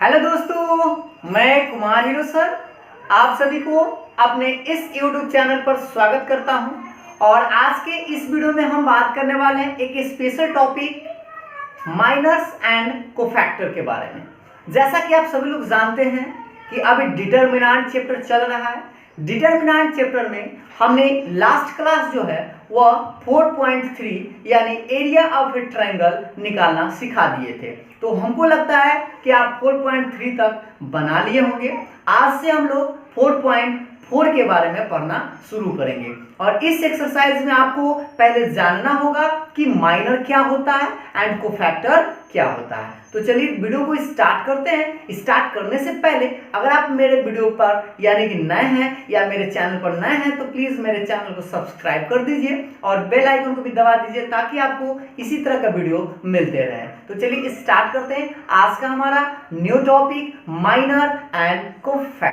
Hello दोस्तों, मैं Kumar hero sir आप सभी को अपने इस YouTube चैनल पर स्वागत करता हूं। और आज के इस वीडियो में हम बात करने वाले हैं एक special topic minors and cofactor के बारे में। जैसा कि आप सभी लोग जानते हैं कि अभी डिटरमिनेंट चैप्टर चल रहा है। डिटरमिनेंट चैप्टर में हमने लास्ट क्लास जो है वह 4.3 यानी एरिया ऑफ ए ट्रायंगल निकालना सिखा दिए थे। तो हमको लगता है कि आप 4.3 तक बना लिए होंगे। आज से हम लोग 4.4 के बारे में पढ़ना शुरू करेंगे। और इस एक्सरसाइज में आपको पहले जानना होगा कि माइनर क्या होता है एंड कोफैक्टर क्या होता है। तो चलिए वीडियो को स्टार्ट करते हैं। स्टार्ट करने से पहले अगर आप मेरे वीडियो पर यानी कि नए हैं या मेरे चैनल पर नए हैं तो प्लीज मेरे चैनल को सब्सक्राइब कर दीजिए और बेल आइकन को भी दबा दीजिए ताकि आपको इसी तरह का वीडियो मिलते रहे। तो चलिए स्टार्ट करते हैं आज का हमारा new topic minor and cofactor.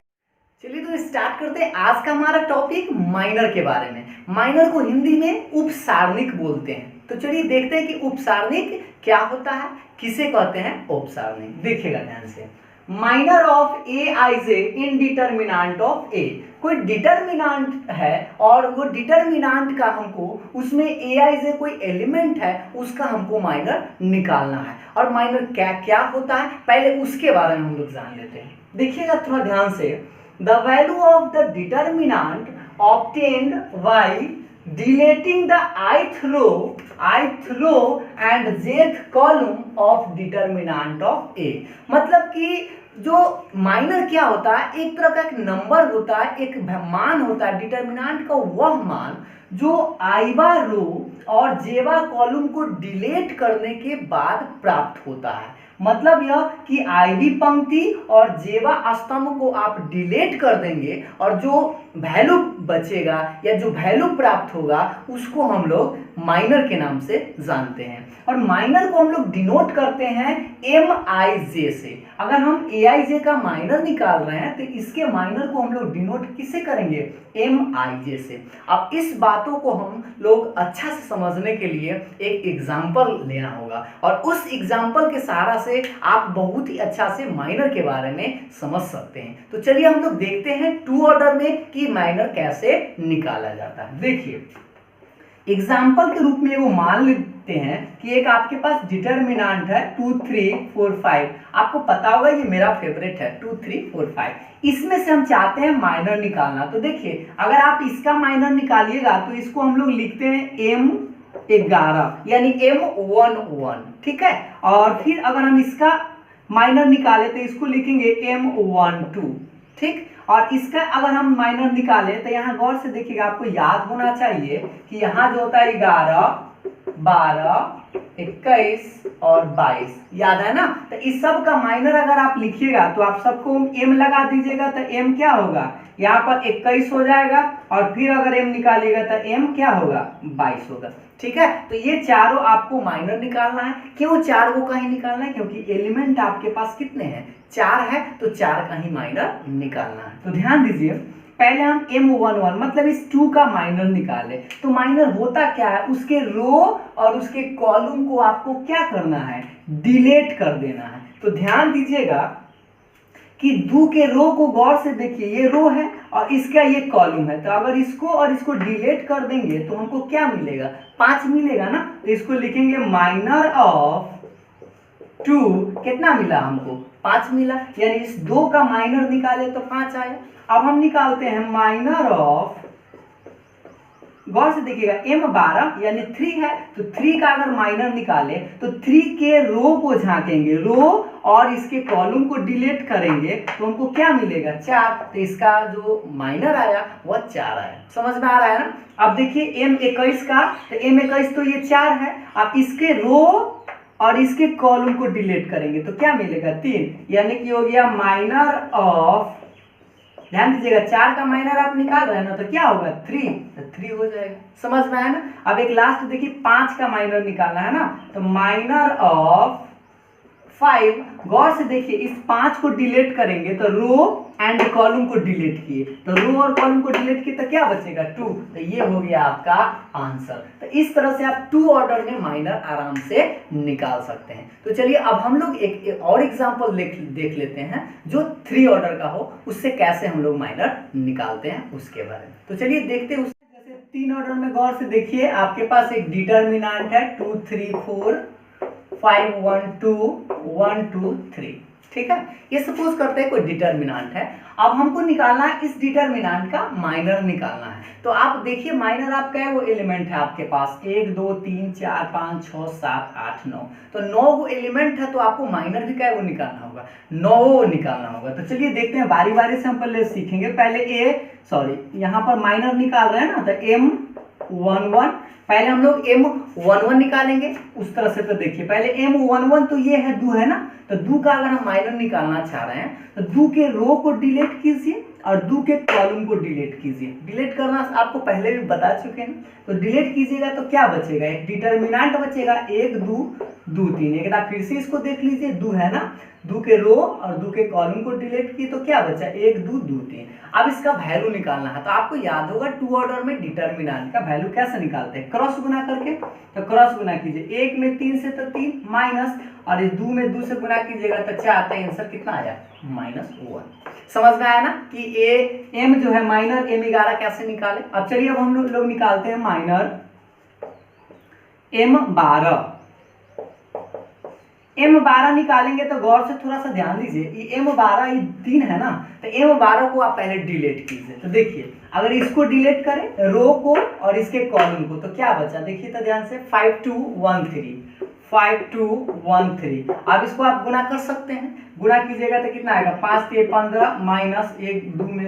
चलिए तो स्टार्ट करते हैं आज का हमारा टॉपिक माइनर के बारे में। माइनर को हिंदी में उपसारणिक बोलते हैं। तो चलिए देखते हैं कि उपसारणिक क्या होता है, किसे कहते हैं उपसारणिक। देखिएगा ध्यान से, minor of A I J in determinant of A. कोई डिटरमिनेंट है और वो डिटरमिनेंट का हमको उसमें ए आई जे कोई एलिमेंट है उसका हमको माइनर निकालना है। और माइनर क्या क्या होता है पहले उसके बारे में हम लोग जान लेते हैं। देखिएगा थोड़ा ध्यान से, the value of the determinant obtained by deleting the ith row and jth column of determinant of A। मतलब कि जो माइनर क्या होता है, एक तरह का एक नंबर होता है, एक मान होता है डिटरमिनेंट का, वह मान जो आईवा रो और जेवा कॉलम को डिलीट करने के बाद प्राप्त होता है। मतलब यह कि आईवी पंक्ति और जेवा स्तंभ को आप डिलीट कर देंगे और जो वैल्यू बचेगा या जो वैल्यू प्राप्त होगा उसको हम लोग माइनर के नाम से जानते हैं। और माइनर को हम लोग डिनोट करते हैं एम आई जे से। अगर हम ए आई जे का माइनर निकाल रहे हैं तो इसके माइनर को हम लोग डिनोट किससे करेंगे, एम आई जे से। अब इस बातों को हम लोग अच्छा से समझने के लिए एक एग्जाम्पल लेना होगा और उस एग्जाम्पल के सहारा से आप बहुत ही अच्छा से माइनर के बारे में समझ सकते हैं। तो चलिए हम लोग देखते हैं टू ऑर्डर में कि माइनर कैसे निकाला जाता है। देखिए एग्जाम्पल के रूप में वो मान लेते हैं कि एक आपके पास डिटरमिनेंट है 2 3 4 5। आपको पता होगा ये मेरा फेवरेट है 2 3 4 5। इसमें से हम चाहते हैं माइनर निकालना। तो देखिए अगर आप इसका माइनर निकालिएगा तो इसको हम लोग लिखते हैं M11 यानी M11, ठीक है। और फिर अगर हम इसका माइनर निकाले तो इसको लिखेंगे M12, ठीक। और इसका अगर हम माइनर निकाले तो यहाँ गौर से देखिएगा, आपको याद होना चाहिए कि यहाँ जो होता है 11 12 21 और 22, याद है ना। तो इस सब का माइनर अगर आप लिखिएगा तो आप सबको m लगा दीजिएगा तो m क्या होगा, यहाँ पर 21 हो जाएगा और फिर अगर m निकालिएगा तो m क्या होगा, 22 होगा, ठीक है। तो ये चारों आपको माइनर निकालना है। क्यों चार को कहीं निकालना है, क्योंकि एलिमेंट आपके पास कितने हैं, 4 है, तो 4 का ही माइनर निकालना है। तो ध्यान दीजिए, पहले हम M11 मतलब इस 2 का माइनर निकाले। तो माइनर होता क्या है, उसके रो और उसके कॉलम को आपको क्या करना है, डिलीट कर देना है। तो ध्यान दीजिएगा कि 2 के रो को गौर से देखिए, ये रो है और इसका ये कॉलम है। तो अगर इसको और इसको डिलीट कर देंगे तो हमको क्या मिलेगा, 5 मिलेगा ना। तो इसको लिखेंगे माइनर ऑफ 2, कितना मिला हमको, 5 मिला। यानी इस 2 का माइनर निकाले तो 5 आया। अब हम निकालते हैं माइनर ऑफ, गौर से देखिएगा M12 यानी 3 है, तो 3 का अगर माइनर निकाले तो 3 के रो को झांकेंगे, रो और इसके कॉलम को डिलीट करेंगे तो हमको क्या मिलेगा, 4। तो इसका जो माइनर आया वह 4 आया। समझ में आ रहा है ना। अब देखिए M21 का, तो M21 तो ये 4 है। अब इसके रो और इसके कॉलम को डिलीट करेंगे तो क्या मिलेगा, 3, यानी कि हो गया माइनर ऑफ, ध्यान दीजिएगा 4 का माइनर आप निकाल रहे हैं ना, तो क्या होगा 3, तो 3 हो जाएगा। समझ में आया ना। अब एक लास्ट देखिए 5 का माइनर निकालना है ना, तो माइनर ऑफ 5, गौर से देखिए इस 5 को डिलीट करेंगे तो रो एंड कॉलम को डिलीट किए, तो रो और कॉलम को डिलीट किए तो क्या बचेगा 2, तो ये हो गया आपका आंसर। तो इस तरह से आप 2 ऑर्डर में माइनर आराम से निकाल सकते हैं। तो चलिए अब हम लोग एक और एग्जांपल देख लेते हैं जो 3 ऑर्डर का हो, उससे कैसे हम लोग माइनर निकालते हैं उसके बारे में। तो चलिए देखते हैं। जैसे 3 ऑर्डर में गौर से देखिए आपके पास एक डिटर्मिनेंट है 2 3 4 5 1 2 1 2 3, ठीक है। ये सपोज करते हैं कोई डिटर्मिनेंट है। अब हमको निकालना है इस डिटर्मिनेंट का माइनर निकालना है। तो आप देखिए माइनर आपका है वो एलिमेंट है आपके पास 1 2 3 4 5 6 7 8 9, तो 9 वो एलिमेंट है, तो आपको माइनर भी क्या है वो निकालना होगा, 9 निकालना होगा। तो चलिए देखते हैं बारी बारी से हम पहले सीखेंगे। पहले यहाँ पर माइनर निकाल रहे हैं ना, तो M11 पहले हम लोग M11 निकालेंगे उस तरह से। तो देखिए पहले M11 तो ये है 2 है ना, तो 2 का अगर हम माइनर निकालना चाह रहे हैं तो 2 के रो को डिलीट कीजिए और 2 के कॉलम को डिलीट कीजिए। डिलीट करना आपको पहले भी बता चुके हैं, तो डिलीट कीजिएगा तो क्या बचेगा, एक डिटर्मिनेंट बचेगा 1 2 2 3। एक बार फिर से इसको देख लीजिए, 2 है ना, 2 के रो और 2 के कॉलम को डिलीट किए तो क्या बचा 1 2 2 3। अब इसका वैल्यू निकालना है, तो आपको याद होगा 2 ऑर्डर में डिटर्मिनेंट का वैल्यू कैसे निकालते हैं, क्रॉस गुना करके। तो क्रॉस गुना कीजिए, 1 में 3 से तो 3 माइनस, और इस 2 में 2 से गुना कीजिएगा तो क्या आता है आंसर कितना आया -1। समझ में आया ना कि M जो है माइनर M11 कैसे निकाले। अब चलिए अब हम लोग निकालते हैं माइनर M12 निकालेंगे। तो गौर से थोड़ा सा ध्यान दीजिए, ये M12 ये 3 है ना, तो M12 को आप पहले डिलीट कीजिए। तो देखिए अगर इसको डिलीट करें रो को और इसके कॉलम को तो क्या बचा, देखिए तो ध्यान से 5 2 1 3 5 2 1 3। अब इसको आप गुना कर सकते हैं, गुना कीजिएगा तो कितना आएगा 5 3 15 माइनस 1 2 में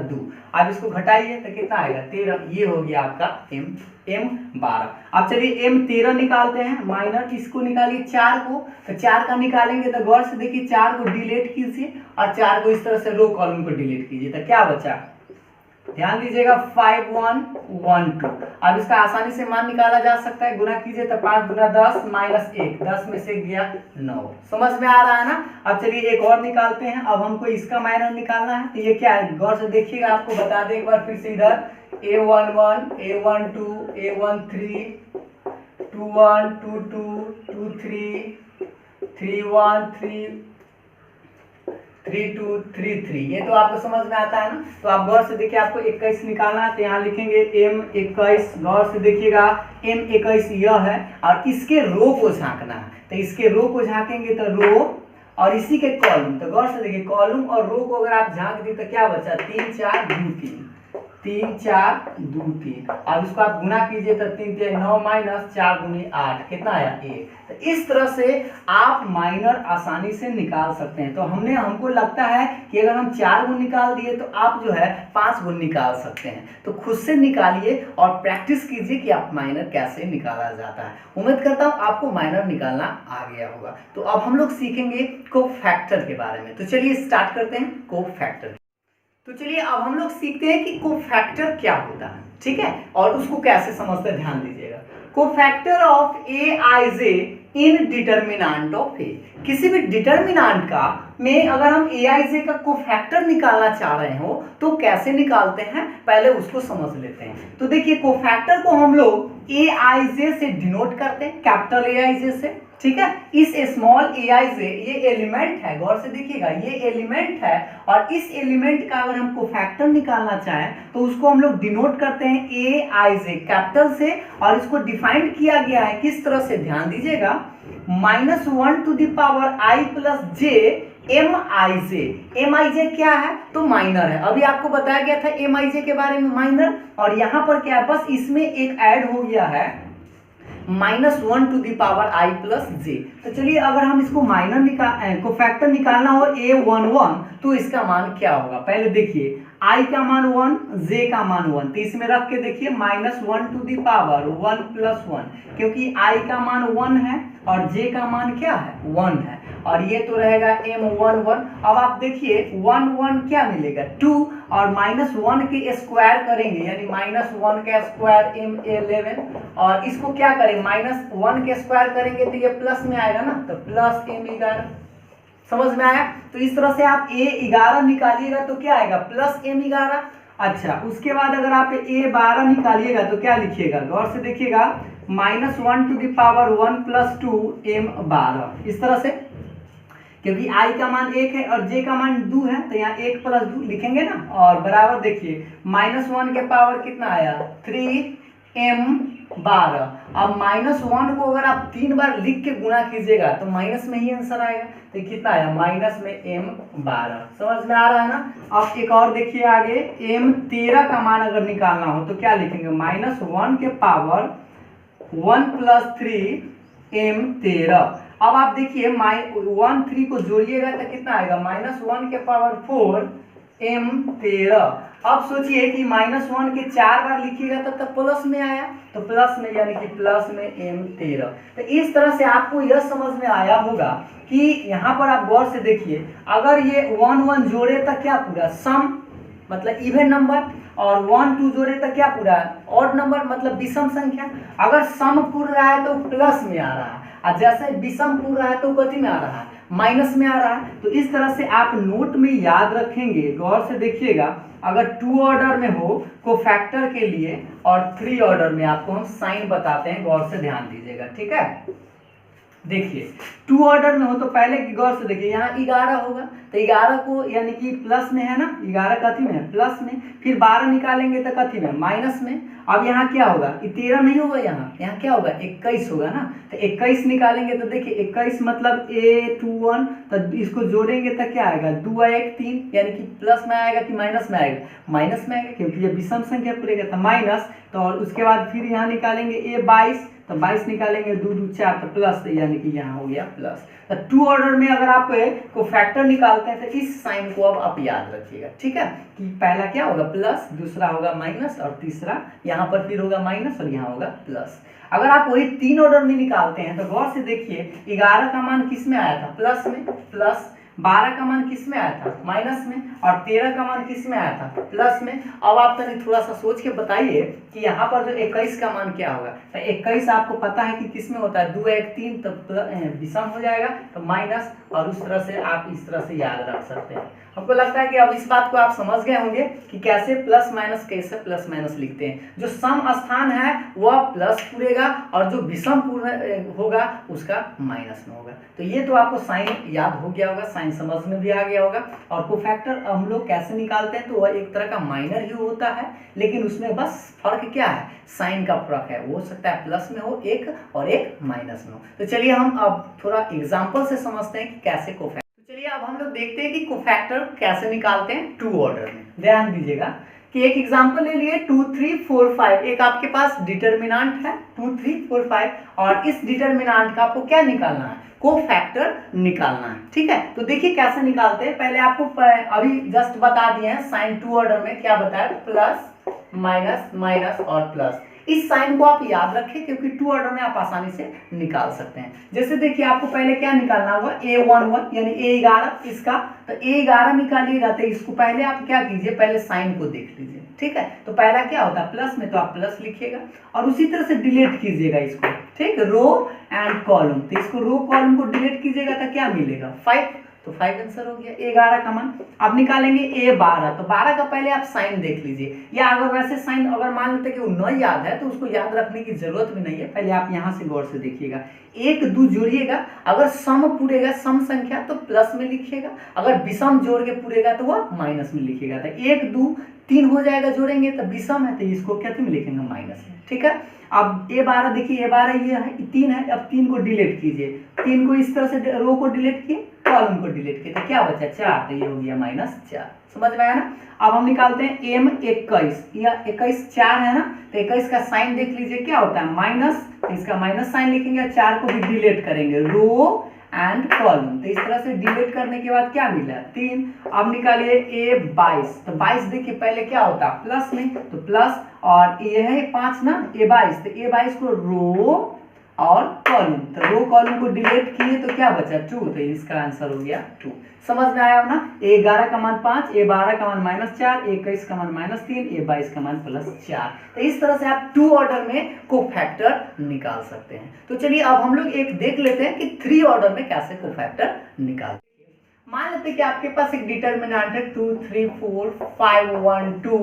2। अब इसको घटाइए तो कितना आएगा 13। ये हो गया आपका M12। अब चलिए M13 निकालते हैं माइनर, इसको निकालिए 4 को, तो 4 का निकालेंगे तो गौर से देखिए 4 को डिलीट कीजिए और 4 को इस तरह से रो कॉलम को डिलीट कीजिए तो क्या बचा, ध्यान दीजिएगा 5 1 1 2। अब इसका आसानी से मान निकाला जा सकता है, गुना कीजिए तो 5 गुना 10 माइनस 1, 10 में से गया 9। समझ में आ रहा है ना। अब चलिए एक और निकालते हैं। अब हमको इसका माइनर निकालना है, तो ये क्या है गौर से देखिएगा, आपको बता दें एक बार फिर से। इधर A11 A12 A13 21 22 23 31 32 33, ये तो आपको समझ में आता है ना। तो आप गौर से देखिए आपको 21 निकालना है, तो यहाँ लिखेंगे M21। गौर से देखिएगा M21 यह है और इसके रो को झांकना है, तो इसके रो को झांकेंगे तो रो और इसी के कॉलम, तो गौर से देखिए कॉलम और रो को अगर आप झांक दिए तो क्या बचा 3 4 2 3 3 4 2 3। अब इसको आप गुना कीजिए तो 3 3 9 माइनस 4 दूनी 8, कितना आया 1। तो इस तरह से आप माइनर आसानी से निकाल सकते हैं। तो हमको लगता है कि अगर हम 4 गुण निकाल दिए तो आप जो है 5 गुण निकाल सकते हैं। तो खुद से निकालिए और प्रैक्टिस कीजिए कि आप माइनर कैसे निकाला जाता है। उम्मीद करता हूँ आपको माइनर निकालना आ गया होगा। तो अब हम लोग सीखेंगे कोफैक्टर के बारे में। तो चलिए स्टार्ट करते हैं कोफैक्टर। तो चलिए अब हम लोग सीखते हैं कि कोफैक्टर क्या होता है, ठीक है, और उसको कैसे समझते हैं, ध्यान दीजिएगा। Cofactor of Aij in determinant of A। किसी भी डिटर्मिनेंट का में अगर हम Aij का कोफैक्टर निकालना चाह रहे हो तो कैसे निकालते हैं, पहले उसको समझ लेते हैं। तो देखिए कोफैक्टर को हम लोग Aij से डिनोट करते हैं, कैपिटल Aij से, ठीक है। इस स्मॉल Aij ये एलिमेंट है, गौर से देखिएगा ये एलिमेंट है, और इस एलिमेंट का अगर हम कोफैक्टर निकालना चाहें तो उसको हम लोग डिनोट करते हैं Aij कैपिटल से, और इसको डिफाइन किया गया है किस तरह से, ध्यान दीजिएगा -1 to the power i plus j Mij क्या है तो माइनर है। अभी आपको बताया गया था Mij के बारे में माइनर, और यहाँ पर क्या है बस इसमें एक ऐड हो गया है -1 to the power i plus j। तो चलिए अगर हम इसको माइनर कोफैक्टर निकालना हो A11 तो इसका मान क्या होगा, पहले देखिए आई का मान 1, जे का मान 1, तो इसमें रख के देखिए -1 टू दी पावर 1 + 1, क्योंकि आई का मान 1 है और जे का मान क्या है 1 है, और ये तो रहेगा m11। अब आप देखिए 1 1 क्या मिलेगा 2, और -1 के स्क्वायर करेंगे यानी -1 का स्क्वायर m11, और इसको क्या करें -1 के स्क्वायर करेंगे तो ये प्लस में आएगा ना, तो प्लस m11। समझ में आया? तो इस तरह से आप a11 निकालिएगा तो क्या आएगा प्लस m11। अच्छा, उसके बाद अगर आप a12 निकालिएगा तो क्या लिखिएगा, गौर से देखिएगा -1 टू दी पावर 1 + 2 m12, इस तरह से, क्योंकि i का मान 1 है और j का मान 2 है तो यहाँ 1 + 2 लिखेंगे ना, और बराबर देखिए -1 के पावर कितना आया 3m12। अब -1 को अगर आप 3 बार लिख के गुणा कीजिएगा तो माइनस में ही आंसर आएगा, तो कितना आया माइनस में m12। समझ में आ रहा है ना? अब एक और देखिए आगे, m13 का मान अगर निकालना हो तो क्या लिखेंगे -1 के पावर 1 + 3 m13। अब आप देखिए 1 3 को जोड़िएगा तो कितना आएगा -1 के पावर 4 m13। अब सोचिए कि -1 के 4 बार लिखिएगा तब प्लस में आया, तो प्लस में यानी कि प्लस में m13। तो इस तरह से आपको यह समझ में आया होगा कि यहाँ पर आप गौर से देखिए, अगर ये 1 1 जोड़े तो क्या पूरा सम मतलब इवन नंबर, और 1 2 जोड़े तो क्या पूरा ऑड नंबर मतलब विषम संख्या। अगर सम पूर रहा है तो प्लस में आ रहा है, और जैसे विषम पूर रहा है तो गति में आ रहा है, माइनस में आ रहा है। तो इस तरह से आप नोट में याद रखेंगे, गौर से देखिएगा, अगर 2 ऑर्डर में हो कोफैक्टर के लिए और 3 ऑर्डर में आपको हम साइन बताते हैं, गौर से ध्यान दीजिएगा, ठीक है। देखिए 2 ऑर्डर में हो तो पहले की गौर से देखिए, यहाँ 11 होगा तो 11 को यानी कि प्लस में है ना, 11 कथी में है प्लस में, फिर 12 निकालेंगे तो कथी में माइनस में। अब यहाँ क्या होगा 13 नहीं होगा, यहाँ क्या होगा 21 होगा ना, तो 21 निकालेंगे तो देखिए 21 मतलब A21, तो इसको जोड़ेंगे तो क्या आएगा 2 1 3, यानी कि प्लस में आएगा कि माइनस में आएगा, माइनस में आएगा क्योंकि ये विषम संख्या पूरेगा तो माइनस। तो और उसके बाद फिर यहाँ निकालेंगे A22, तो 22 निकालेंगे 2 2 4 तो प्लस, यानी कि यहाँ हो गया प्लस। तो 2 ऑर्डर में अगर आप को फैक्टर निकालते हैं तो इस साइन को अब आप याद रखिएगा, ठीक है, कि पहला क्या होगा प्लस, दूसरा होगा माइनस, और तीसरा यहाँ पर फिर होगा माइनस और यहाँ होगा प्लस। अगर आप वही 3 ऑर्डर में निकालते हैं तो गौर से देखिए 11 का मान किस में आया था प्लस में, प्लस 12 का मान किस में आया था माइनस में, और 13 का मान किस में आया था प्लस में। अब आप थोड़ा सा सोच के बताइए कि यहाँ पर जो 21 का मान क्या होगा, तो 21 आपको पता है कि किस में होता है 2 1 3, तो विषम हो जाएगा तो माइनस, और उस तरह से आप इस तरह से याद रख सकते हैं। हमको लगता है कि अब इस बात को आप समझ गए होंगे कि कैसे प्लस माइनस कैसे प्लस माइनस लिखते हैं। जो सम स्थान है वह प्लस पूरेगा और जो विषम होगा उसका माइनस में होगा। तो ये तो आपको साइन याद हो गया होगा, साइन समझ में भी आ गया होगा। और कोफैक्टर हम लोग कैसे निकालते हैं, तो वह एक तरह का माइनर ही होता है, लेकिन उसमें बस फर्क क्या है, साइन का फर्क है। वो हो सकता है प्लस में हो एक और एक माइनस में हो। तो चलिए हम अब थोड़ा एग्जाम्पल से समझते हैं कि कैसे कोफैक्टर। तो चलिए अब हम लोग देखते हैं कि कोफैक्टर कैसे निकालते हैं 2 ऑर्डर में। ध्यान दीजिएगा कि एक एग्जाम्पल ले लिए 2 3 4 5, एक आपके पास डिटर्मिनेंट है 2 3 4 5, और इस डिटर्मिनेंट का आपको क्या निकालना है, कोफैक्टर निकालना है, ठीक है। तो देखिए कैसे निकालते हैं, पहले आपको अभी जस्ट बता दिए हैं साइन 2 ऑर्डर में क्या बताया, प्लस माइनस माइनस और प्लस। इस साइन को आप याद रखें क्योंकि 2 ऑर्डर में आप आसानी से निकाल सकते हैं। जैसे देखिए आपको पहले क्या निकालना होगा A11 यानी A11 इसका, तो A11 निकालिएगा तो इसको पहले आप क्या कीजिए, पहले साइन को देख लीजिए, ठीक है। तो पहला क्या होता है प्लस में, तो आप प्लस लिखिएगा और उसी तरह से डिलीट कीजिएगा इसको, ठीक, रो एंड कॉलम। तो इसको रो कॉलम को डिलीट कीजिएगा तो क्या मिलेगा 5, तो 5 आंसर हो गया। 11 का मान अब निकालेंगे A12, तो 12 का पहले आप साइन देख लीजिए, या अगर वैसे साइन अगर मान लेते कि वो न याद है तो उसको याद रखने की जरूरत भी नहीं है। पहले आप यहाँ से गौर से देखिएगा, 1 2 जोड़िएगा, अगर सम पूरेगा सम संख्या तो प्लस में लिखिएगा, अगर विषम जोड़ के पूरेगा तो वह माइनस में लिखिएगा। तो 1 2 3 हो जाएगा, जोड़ेंगे तो विषम है तो इसको क्या में लिखेंगे माइनस में, ठीक है। अब A12 देखिए, A12 ये है 3 है, अब 3 को डिलीट कीजिए, 3 को इस तरह से रो को डिलीट किए, कॉलम को डिलीट किए, तो क्या बचा 4, तो ये हो गया -4। समझ में आया ना। अब हम निकालते हैं M21, या 21 4 है ना, तो 21 का साइन देख लीजिए क्या होता है माइनस, तो इसका माइनस साइन लिखेंगे, 4 को भी डिलीट करेंगे, रो एंड कॉलम। तो इस तरह से डिलीट करने के बाद क्या मिला 3। अब निकालिए A22। तो 22 देखिए पहले क्या होता है प्लस में, तो प्लस और ये है 5 ना A22, तो A22 को रो और कॉलम, तो रो कॉलम को डिलीट किए तो क्या बचा 2, तो इसका आंसर हो गया 2। समझ में आया ना। A11 का मान 5, A12 का मान -4, A21 का मान -3, A22 का मान +4। तो इस तरह से आप 2 ऑर्डर में कोफैक्टर निकाल सकते हैं। तो चलिए अब हम लोग एक देख लेते हैं कि 3 ऑर्डर में कैसे कोफैक्टर निकाल। मान लेते हैं कि आपके पास एक डिटर्मिनेंट है 2 3 4 5 1 2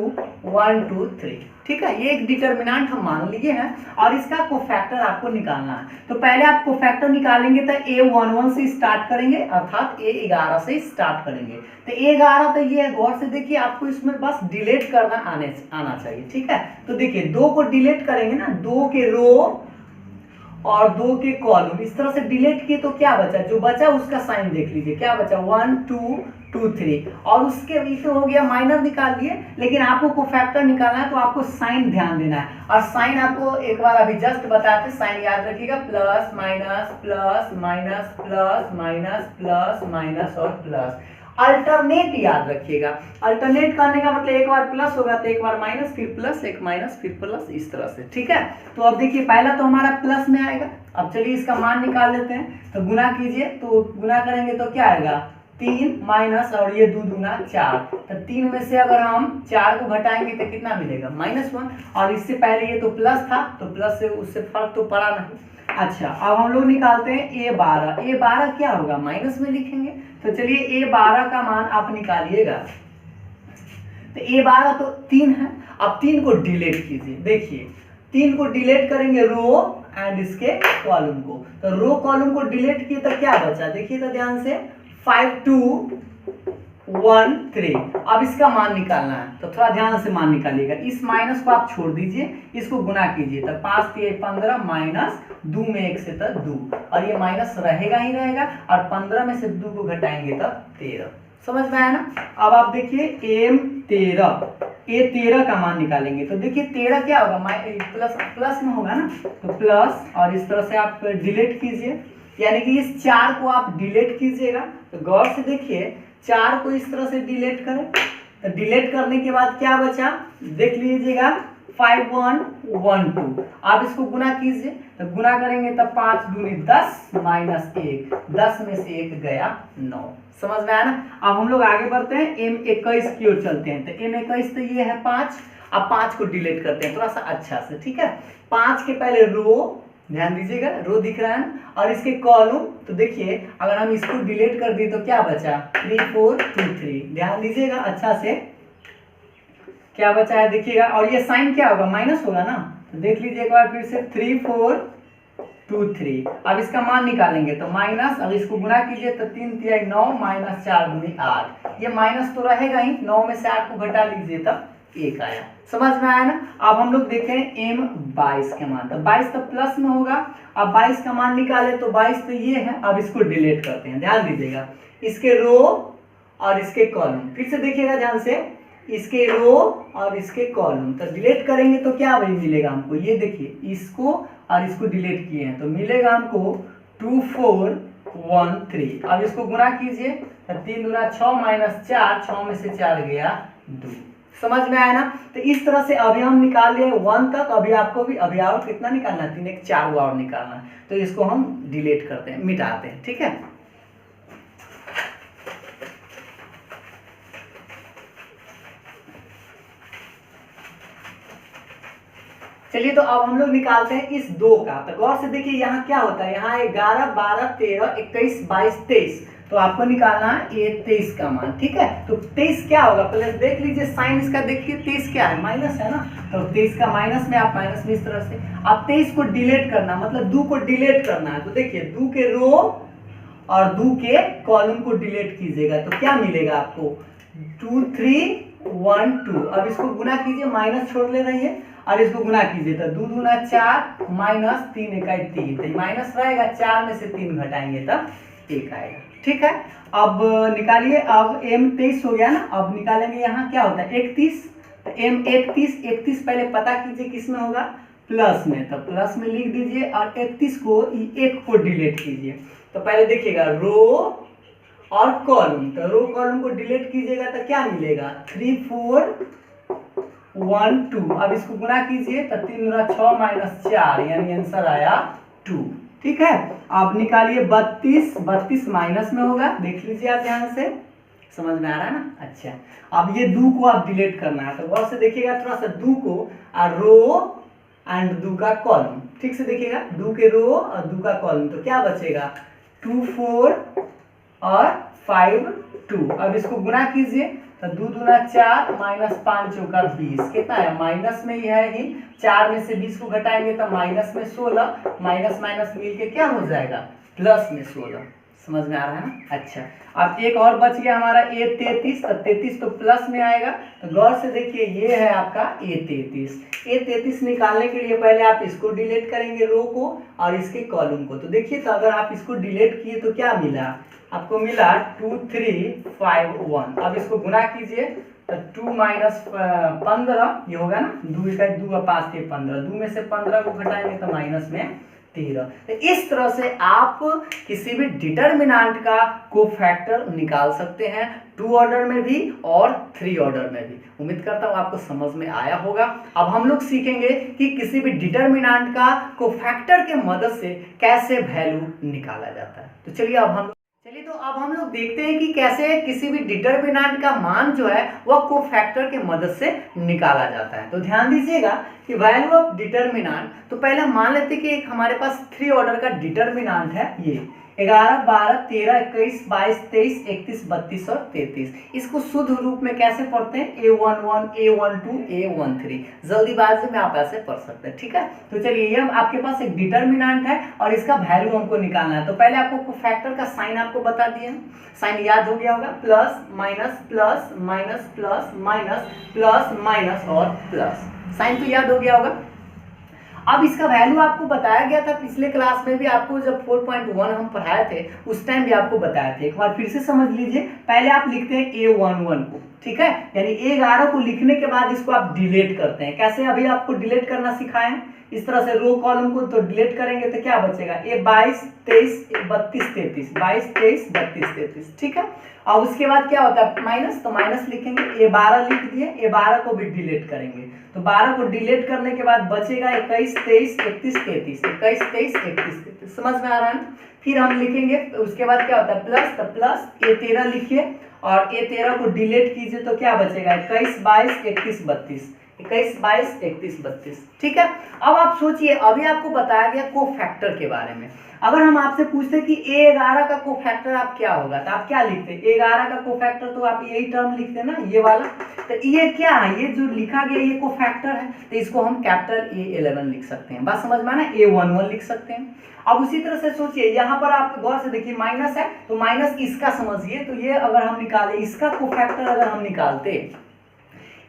1 2 3, ठीक है, ये एक डिटर्मिनेंट हम मान लिए हैं और इसका कोफैक्टर आपको निकालना है। तो पहले आप कोफैक्टर निकालेंगे तो A11 से स्टार्ट करेंगे, अर्थात A11 से स्टार्ट करेंगे। तो A11 तो ये है, गौर से देखिए आपको इसमें बस डिलीट करना आना चाहिए, ठीक है। तो देखिए 2 को डिलीट करेंगे ना, 2 के रो और 2 के कॉलम, इस तरह से डिलीट किए तो क्या बचा, जो बचा उसका साइन देख लीजिए क्या बचा 1 2 2 3, और उसके बीच में हो गया माइनर निकाल दिए। लेकिन आपको कोफैक्टर निकालना है तो आपको साइन ध्यान देना है, और साइन आपको एक बार अभी जस्ट बताते, साइन याद रखिएगा plus minus plus minus plus minus plus minus और प्लस। अल्टरनेट याद रखिएगा, अल्टरनेट करने का मतलब एक बार प्लस होगा तो एक बार माइनस, फिर प्लस, एक माइनस फिर प्लस, इस तरह से, ठीक है। तो अब देखिए पहला तो हमारा प्लस में आएगा। अब चलिए इसका मान निकाल लेते हैं, तो गुना कीजिए, तो गुना करेंगे तो क्या आएगा 3 माइनस और ये 2 दूना 4, तो 3 में से अगर हम 4 को घटाएंगे तो कितना मिलेगा -1, और इससे पहले ये तो प्लस था तो प्लस से उससे फर्क तो पड़ा नहीं। अच्छा अब हम लोग निकालते हैं A12। A12 क्या होगा माइनस में लिखेंगे, तो चलिए A12 का मान आप निकालिएगा। तो A12 तो 3 है, अब 3 को डिलीट कीजिए। देखिए 3 को डिलीट करेंगे रो एंड इसके कॉलम को, तो रो कॉलम को डिलीट किए तो क्या बचा देखिए तो ध्यान से 5 2 1 3। अब इसका मान निकालना है तो थोड़ा ध्यान से मान निकालिएगा। इस माइनस को आप छोड़ दीजिए, इसको गुना कीजिए, तो 5 3 15 माइनस 2 में 1 से तो 2, और ये माइनस रहेगा ही रहेगा, और 15 में से 2 को घटाएंगे तो 13। समझ में आया ना। अब आप देखिए A13 का मान निकालेंगे, तो देखिए 13 क्या होगा प्लस प्लस में होगा ना, तो प्लस, और इस तरह से आप डिलीट कीजिए, यानी कि इस 4 को आप डिलीट कीजिएगा। तो गौर से देखिए 4 को इस तरह से डिलीट करें, तो डिलीट करने के बाद क्या बचा देख लीजिएगा 5 1 1 2। आप इसको गुना कीजिए, तो गुना करेंगे तब 5 दूनी 10 माइनस 1, 10 में से 1 गया 9। समझ में आया ना। अब हम लोग आगे बढ़ते हैं, M21 की ओर चलते हैं। तो M21 तो ये है 5, अब 5 को डिलीट करते हैं थोड़ा सा अच्छा से, ठीक है। 5 के पहले रो, ध्यान दीजिएगा रो दिख रहा है ना, और इसके कॉलम, तो देखिए अगर हम इसको डिलीट कर दिए तो क्या बचा 3 4 2 3, ध्यान दीजिएगा अच्छा से क्या बचा है देखिएगा, और ये साइन क्या होगा माइनस होगा ना, तो देख लीजिए एक बार फिर से 3 4 2 3। अब इसका मान निकालेंगे तो माइनस, अब इसको गुना कीजिए तो 3 3 9 माइनस 4 दूनी 8, ये माइनस तो रहेगा ही, 9 में से 8 को घटा लीजिए तब 1 आया। समझ में आया ना। अब हम लोग देखें M22 के मान, तो 22 तो प्लस में होगा, अब 22 का मान निकाले तो 22 तो ये है। अब इसको डिलीट करते हैं, ध्यान दीजिएगा इसके रो और इसके कॉलम, फिर से देखिएगा ध्यान से, इसके रो और इसके कॉलम, तो डिलीट करेंगे तो क्या वही मिलेगा हमको, ये देखिए इसको और इसको डिलीट किए हैं तो मिलेगा हमको 2 4 1 3। अब इसको गुना कीजिए तो 3 दूना 6 माइनस 4, 6 में से 4 गया 2। समझ में आया ना। तो इस तरह से अभी हम निकाल लिए 1 तक, अभी आपको भी अभी और कितना निकालना है 3 1 4 और निकालना है, तो इसको हम डिलीट करते हैं, मिटाते हैं, ठीक है। चलिए तो अब हम लोग निकालते हैं इस 2 का। तो गौर से देखिए यहाँ क्या होता है, यहाँ 11 12 13 21 22 23, तो आपको निकालना है ये 23 का मान, ठीक है। तो 23 क्या होगा पहले देख लीजिए, साइन इसका देखिए 23 क्या है माइनस है ना, तो 23 का माइनस में आप माइनस में इस तरह से, अब 23 को डिलीट करना मतलब 2 को डिलीट करना है, तो देखिए 2 के रो और 2 के कॉलम को डिलीट कीजिएगा तो क्या मिलेगा आपको 2 3 1 2। अब इसको गुना कीजिए, माइनस छोड़ ले रही है, और इसको गुना कीजिए तो 2 दूना 4 माइनस 3 1 3, तो माइनस रहेगा, 4 में से 3 घटाएंगे तब 1 आएगा, ठीक है। अब निकालिए, अब M23 हो गया ना, अब निकालेंगे यहाँ क्या होता है 31, तो M31 पहले पता कीजिए किस में होगा प्लस में, तो प्लस में लिख दीजिए, और 31 को 1 को डिलीट कीजिए, तो पहले देखिएगा रो और कॉलम, तो रो कॉलम को डिलीट कीजिएगा तो क्या मिलेगा 3 4 1 2। अब इसको गुना कीजिए तो 3 गुना 6 माइनस 4 यानी आंसर आया 2। ठीक है, अब निकालिए 32, 32 माइनस में होगा, देख लीजिए आप ध्यान से, समझ में आ रहा है ना। अच्छा, अब ये 2 को आप डिलीट करना है तो गौर से देखिएगा थोड़ा सा 2 को और रो एंड 2 का कॉलम, ठीक से देखिएगा 2 के रो और 2 का कॉलम, तो क्या बचेगा 2 4 और 5 2। अब इसको गुना कीजिए तो 2 दूना 4 माइनस 5 चौका 20, कितना है माइनस में ही है ही, 4 में से 20 को घटाएंगे तो माइनस में 16, माइनस माइनस मिल के क्या हो जाएगा प्लस में 16। समझ में आ रहा है ना। अच्छा, अब एक और बच गया हमारा A33, तो 33 तो प्लस में आएगा, तो गौर से देखिए ये है आपका A33। A33 निकालने के लिए पहले आप इसको डिलीट करेंगे रो को और इसके कॉलम को, तो देखिए तो अगर आप इसको डिलीट किए तो क्या मिला आपको, मिला 2 3 5 1। अब इसको गुना कीजिए तो 2 माइनस 15 ये होगा ना, 2 का 2 5 थे 15, 2 में से 15 को घटाएंगे तो माइनस में 13। तो इस तरह से आप किसी भी डिटरमिनेंट का कोफैक्टर निकाल सकते हैं, 2 ऑर्डर में भी और 3 ऑर्डर में भी। उम्मीद करता हूँ आपको समझ में आया होगा। अब हम लोग सीखेंगे कि किसी भी डिटरमिनेंट का कोफैक्टर के मदद से कैसे वैल्यू निकाला जाता है। तो चलिए अब हम लोग देखते हैं कि कैसे किसी भी डिटरमिनेंट का मान जो है वह कोफैक्टर के मदद से निकाला जाता है। तो ध्यान दीजिएगा कि वैल्यू ऑफ डिटरमिनेंट, तो पहले मान लेते हैं कि एक हमारे पास 3 ऑर्डर का डिटरमिनेंट है, ये 11 12 13 21 22 23 31 32 और 33। इसको शुद्ध रूप में कैसे पढ़ते हैं, A11 A12 A13, जल्दीबाजी में आप ऐसे पढ़ सकते हैं। ठीक है, तो चलिए ये आपके पास एक डिटरमिनेंट है और इसका वैल्यू हमको निकालना है। तो पहले आपको फैक्टर का साइन आपको बता दिए, साइन याद हो गया होगा, plus minus plus minus plus minus plus minus और प्लस, साइन तो याद हो गया होगा। अब इसका वैल्यू आपको बताया गया था पिछले क्लास में भी, आपको जब 4.1 हम पढ़ाए थे उस टाइम भी आपको बताया था, एक बार फिर से समझ लीजिए। पहले आप लिखते हैं A11 को, ठीक है, यानी A11 को लिखने के बाद इसको आप डिलीट करते हैं। कैसे, अभी आपको डिलीट करना सिखाए हैं, इस तरह से रो कॉलम को तो डिलीट करेंगे तो क्या बचेगा, A22 23 32 33 22 23 32 33। ठीक है, और उसके बाद क्या होता है माइनस, तो माइनस लिखेंगे, A12 लिख दिए, A12 को भी डिलीट करेंगे, तो 12 को डिलीट करने के बाद बचेगा 21 23 31 33 21 23 31 33। समझ में आ रहा है ना। फिर हम लिखेंगे उसके बाद क्या होता है प्लस, तो प्लस A13 लिखिए और A13 को डिलीट कीजिए तो क्या बचेगा 21 22 31 32 21 22 31 32। ठीक है, अब आप सोचिए, अभी आपको बताया गया कोफैक्टर के बारे में। अगर हम आपसे पूछते कि A11 का कोफैक्टर आप क्या होगा, तो आप क्या लिखते, A11 का कोफैक्टर तो आप यही टर्म लिखते ना, ये वाला, तो ये क्या है, ये जो लिखा गया ये कोफैक्टर है, तो इसको हम कैपिटल A11 लिख सकते हैं। बात समझ में आना, A11 लिख सकते हैं। अब उसी तरह से सोचिए, यहाँ पर आप गौर से देखिए माइनस है, तो माइनस इसका समझिए, तो ये अगर हम निकाले इसका कोफैक्टर, अगर हम निकालते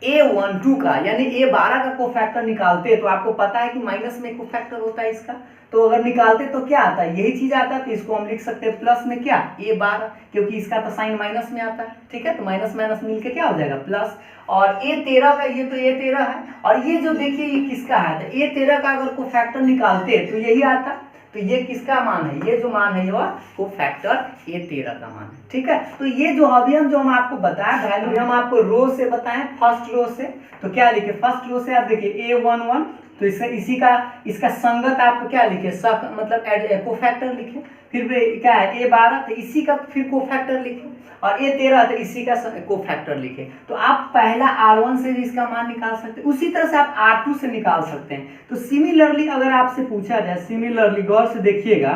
A12 का यानी A12 का कोफैक्टर निकालते, तो आपको पता है कि माइनस में कोफैक्टर होता है इसका, तो अगर निकालते तो क्या आता है, यही चीज आता है, तो इसको हम लिख सकते हैं प्लस में क्या A12, क्योंकि इसका तो साइन माइनस में आता है। ठीक है, तो माइनस माइनस मिलके क्या हो जाएगा प्लस, और A13 का, ये तो A13 है, और ये जो देखिए ये किसका है, तो A13 का अगर कोफैक्टर निकालते तो यही आता, तो ये किसका मान है, ये जो मान है ये कोफैक्टर A13 का मान है। ठीक है, तो ये जो अभी हम आपको बताएं वैल्यू, हम आपको रो से बताएं, फर्स्ट रो से, तो क्या लिखे, फर्स्ट रो से आप देखिए A11, तो इसका संगत आप क्या लिखे, मतलब कोफैक्टर लिखे, फिर क्या है A12, तो इसी का फिर कोफैक्टर लिखे, और A13 तो इसी का कोफैक्टर लिखे। तो आप पहला R1 से भी इसका मान निकाल सकते हैं, उसी तरह से आप R2 से निकाल सकते हैं। तो सिमिलरली अगर आपसे पूछा जाए, सिमिलरली गौर से देखिएगा,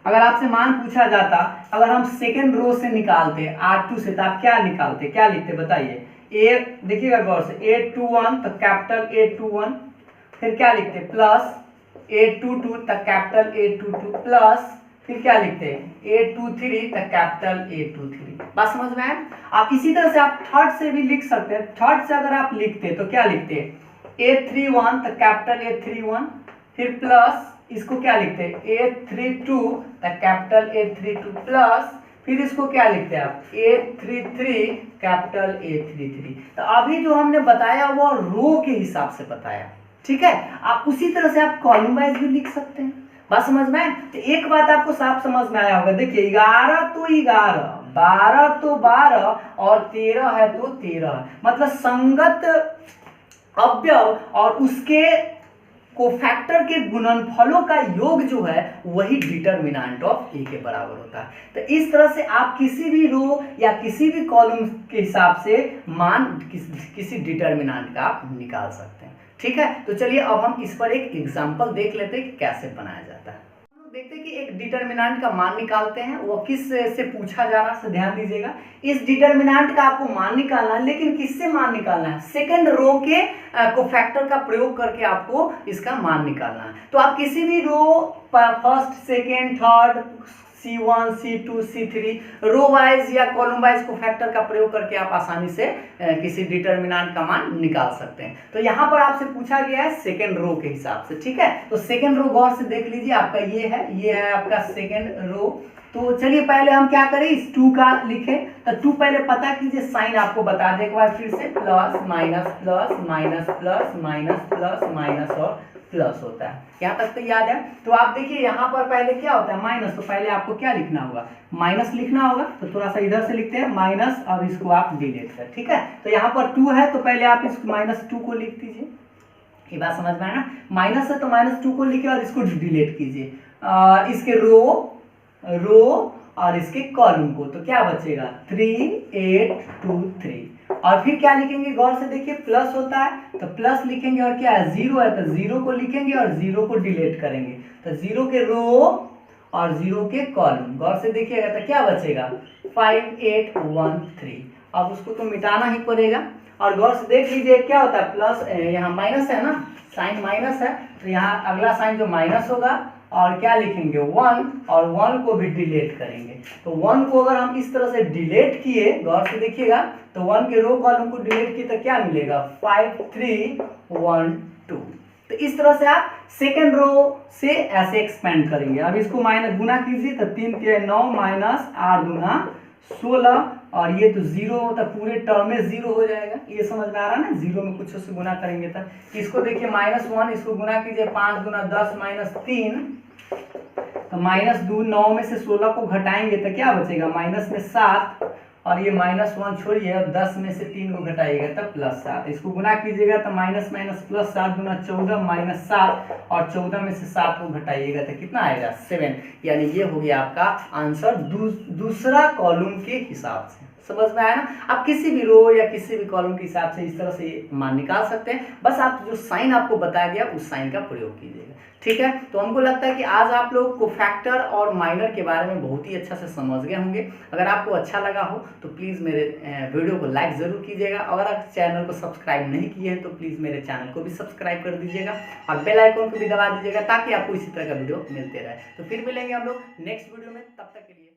अगर आपसे मान पूछा जाता, अगर हम सेकेंड रो से निकालते R2 से, तो आप क्या निकालते, क्या लिखते बताइए, देखिएगा गौर से A21, तो कैपिटल A21, फिर क्या लिखते प्लस A22, तक कैपिटल A22, प्लस फिर क्या लिखते हैं A23, तक कैपिटल A23। बात समझ में आए। आप इसी तरह से आप थर्ड से भी लिख सकते हैं, थर्ड से अगर आप लिखते तो क्या लिखते A31, तक कैपिटल A31, फिर प्लस इसको क्या लिखते हैं A32, तक कैपिटल A32, प्लस फिर इसको क्या लिखते हैं आप A33, कैपिटल A33। तो अभी जो हमने बताया वो रो के हिसाब से बताया। ठीक है, आप उसी तरह से आप कॉलम वाइज भी लिख सकते हैं, बात समझ में आए? तो एक बात आपको साफ समझ में आया होगा, देखिए 11 तो 11, 12 तो 12 और 13 है तो 13, मतलब संगत अवयव और उसके कोफैक्टर के गुणनफलों का योग जो है वही डिटरमिनेंट ऑफ ए के बराबर होता है। तो इस तरह से आप किसी भी रो या किसी भी कॉलम के हिसाब से मान किसी डिटरमिनेंट का आप निकाल सकते हैं। ठीक है, तो चलिए अब हम इस पर एक एग्जांपल देख लेते हैं कि कैसे बनाया जाता है। देखते हैं कि एक डिटरमिनेंट का मान निकालते हैं, वो किस से पूछा जा रहा है, ध्यान दीजिएगा। इस डिटरमिनेंट का आपको मान निकालना है, लेकिन किससे मान निकालना है? सेकंड रो के कोफैक्टर का प्रयोग करके आपको इसका मान निकालना है। तो आप किसी भी row first, second, third, C1, C2, C3 row wise या कॉलम वाइज कोफैक्टर का प्रयोग करके आप आसानी से किसी डिटरमिनेंट का मान निकाल सकते हैं। तो यहाँ पर आपसे पूछा गया है सेकंड रो के हिसाब से। ठीक है, तो सेकंड रो गौर से देख लीजिए, आपका ये है आपका सेकंड रो। तो चलिए पहले हम क्या करें, इस 2 का लिखें। तो 2 पहले पता कीजिए, साइन आपको बता दे एक बार फिर से, plus minus plus minus plus minus plus minus और प्लस होता है। यहाँ तक तो याद है। तो आप देखिए यहाँ पर पहले क्या होता है, माइनस, तो पहले आपको क्या लिखना होगा, माइनस लिखना होगा। तो थोड़ा सा इधर से लिखते हैं माइनस, और इसको आप डिलीट कर। ठीक है, तो यहाँ पर 2 है तो पहले आप इस -2 को लिख दीजिए। ये बात समझ में आया ना, माइनस है तो -2 को लिखिए और इसको डिलीट कीजिए, इसके रो और इसके कॉलम को। तो क्या बचेगा, 3 8 2 3। और फिर क्या लिखेंगे, गौर से देखिए, प्लस होता है तो प्लस लिखेंगे, और क्या है, 0 है तो 0 को लिखेंगे और 0 को डिलीट करेंगे। तो 0 के रो और 0 के कॉलम, गौर से देखिएगा तो क्या बचेगा, 5 8 1 3। अब उसको तो मिटाना ही पड़ेगा। और गौर से देख लीजिए क्या होता है, प्लस, यहाँ माइनस है ना, साइन माइनस है, तो यहाँ अगला साइन जो माइनस होगा, और क्या लिखेंगे 1, और 1 को भी डिलीट करेंगे। तो 1 को अगर हम इस तरह से डिलीट किए, गौर से देखिएगा, तो 1 के रो कॉलम को डिलीट किए तो क्या मिलेगा, 5 3 1 2। तो इस तरह से आप सेकंड रो से ऐसे एक्सपेंड करेंगे। अब इसको माइनस गुना कीजिए, तो 3 के 9 माइनस 8 दूना 16, और ये तो 0 होता, पूरे टर्म में 0 हो जाएगा। ये समझ में आ रहा है ना, 0 में कुछ से गुना करेंगे तो इसको देखिए -1, इसको गुना कीजिए, 5 दूना 10 माइनस 3, तो -2 9 में से 16 को घटाएंगे तो क्या बचेगा, माइनस में 7, और ये -1 छोड़िए और 10 में से 3 को घटाइएगा तब +7। इसको गुना कीजिएगा तो माइनस माइनस प्लस 7 दूना 14 माइनस 7, और 14 में से 7 को घटाइएगा तो कितना आएगा, 7। यानी ये हो गया आपका आंसर दूसरा कॉलम के हिसाब से। समझ में आया ना? आप किसी भी रो या किसी भी कॉलम के हिसाब से इस तरह से मान निकाल सकते हैं। बस आप जो साइन आपको बताया गया उस साइन का प्रयोग कीजिएगा। ठीक है, तो हमको लगता है कि आज आप लोग को फैक्टर और माइनर के बारे में बहुत ही अच्छा से समझ गए होंगे। अगर आपको अच्छा लगा हो तो प्लीज़ मेरे वीडियो को लाइक ज़रूर कीजिएगा। अगर आप चैनल को सब्सक्राइब नहीं किए हैं तो प्लीज़ मेरे चैनल को भी सब्सक्राइब कर दीजिएगा, और बेल आइकन को भी दबा दीजिएगा, ताकि आपको इसी तरह का वीडियो मिलते रहे। तो फिर मिलेंगे हम लोग नेक्स्ट वीडियो में, तब तक के लिए।